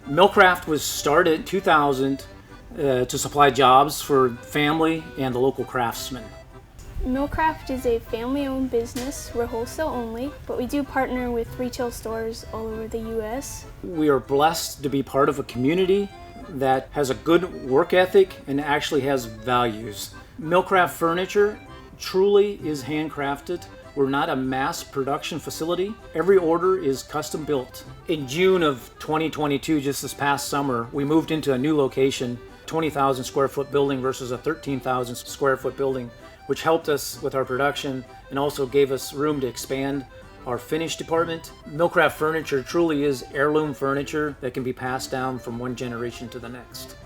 Millcraft was started in 2000 to supply jobs for family and the local craftsmen. Millcraft is a family-owned business. We're wholesale only, but we do partner with retail stores all over the U.S. We are blessed to be part of a community that has a good work ethic and actually has values. Millcraft Furniture truly is handcrafted. We're not a mass production facility. Every order is custom built. In June of 2022, just this past summer, we moved into a new location, 20,000 square foot building versus a 13,000 square foot building, which helped us with our production and also gave us room to expand our finish department. Millcraft Furniture truly is heirloom furniture that can be passed down from one generation to the next.